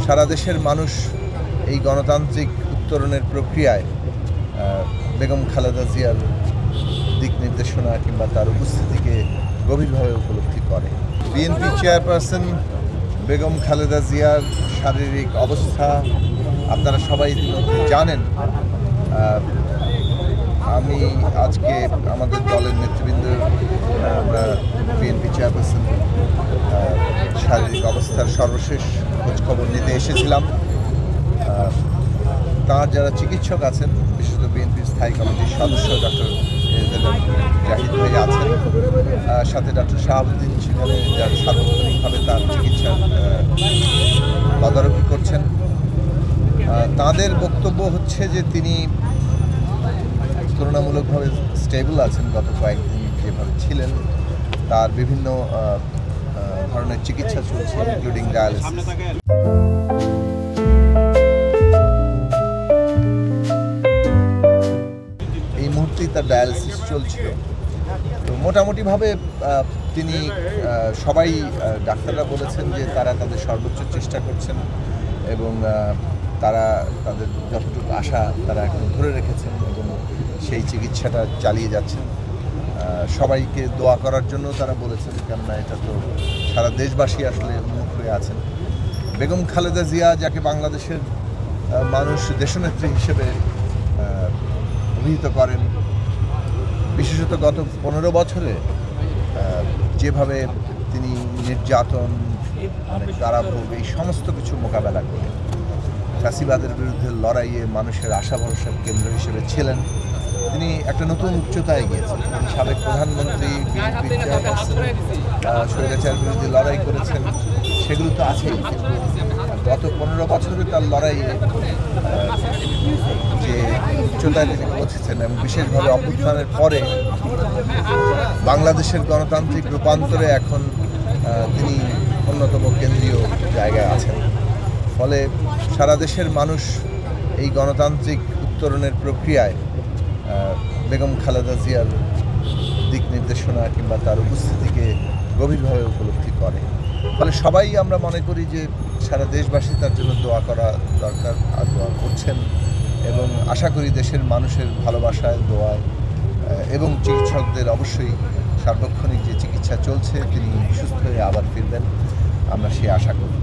সারা দেশের মানুষ এই গণতান্ত্রিক উত্তরণের প্রক্রিয়ায় বেগম খালেদা জিয়ার দিক নির্দেশনা কিংবা তার উপস্থিতিকে গভীরভাবে উপলব্ধি করে। বিএনপি চেয়ারপারসন বেগম খালেদা জিয়ার শারীরিক অবস্থা আপনারা সবাই ইতিমধ্যে জানেন। আমি আজকে আমাদের দলের নেতৃবৃন্দ আমরা বিএনপি চেয়ারপারসন শারীরিক অবস্থার সর্বশেষ খোঁজখবর নিতে এসেছিলাম। তাঁর যারা চিকিৎসক আছেন, বিশেষত বিএনপির স্থায়ী কমিটির সদস্য ডক্টর জাহিদ ভাই আছেন, সাথে ডক্টর শাহাবুদ্দিন সেখানে যারা সার্বক্ষণিকভাবে তার চিকিৎসা তদারকি করছেন। তাদের বক্তব্য হচ্ছে যে তিনি তুলনামূলকভাবে স্টেবল আছেন। গত কয়েকদিন যেভাবে ছিলেন তার বিভিন্ন ধরনের চিকিৎসা চলছে, ইনক্লুডিং ডায়ালিসিস। এই মুহূর্তেই তার ডায়ালিসিস চলছিল। তো মোটামুটিভাবে তিনি সবাই ডাক্তাররা বলেছেন যে তারা তাদের সর্বোচ্চ চেষ্টা করছেন এবং তারা তাদের যতটুকু আশা তারা এখন ধরে রেখেছেন এবং সেই চিকিৎসাটা চালিয়ে যাচ্ছেন। সবাইকে দোয়া করার জন্য তারা বলেছেন, কেননা এটা তো সারা দেশবাসী আসলে উন্মুখ হয়ে আছেন। বেগম খালেদা জিয়া, যাকে বাংলাদেশের মানুষ দেশনেত্রী হিসেবে অভিহিত করেন, বিশেষত গত 15 বছরে যেভাবে তিনি নির্যাতন, কারাভোগ, এই সমস্ত কিছু মোকাবেলা করে ফ্যাসিবাদের বিরুদ্ধে লড়াইয়ে মানুষের আশা ভরসার কেন্দ্র হিসেবে ছিলেন। তিনি একটা নতুন উচ্চতায় গিয়েছেন। তিনি সাবেক প্রধানমন্ত্রী, বিএনপির চেয়ারপারসন, স্বৈরাচার বিরুদ্ধে লড়াই করেছেন, সেগুলো তো আছেই। কিন্তু গত 15 বছরে তার লড়াইয়ে যে উচ্চতায় তিনি পৌঁছেছেন এবং বিশেষভাবে অভ্যুত্থানের পরে বাংলাদেশের গণতান্ত্রিক রূপান্তরে এখন তিনি অন্যতম কেন্দ্রীয় জায়গায় আছেন। ফলে সারা দেশের মানুষ এই গণতান্ত্রিক উত্তরণের প্রক্রিয়ায় বেগম খালেদা জিয়ার দিক নির্দেশনা কিংবা তার উপস্থিতিকে গভীরভাবে উপলব্ধি করে। ফলে সবাই আমরা মনে করি যে সারা দেশবাসী তার জন্য দোয়া করা দরকার, আর দোয়া করছেন এবং আশা করি দেশের মানুষের ভালোবাসায়, দোয়ায় এবং চিকিৎসকদের অবশ্যই সার্বক্ষণিক যে চিকিৎসা চলছে তিনি সুস্থ হয়ে আবার ফিরবেন, আমরা সেই আশা করি।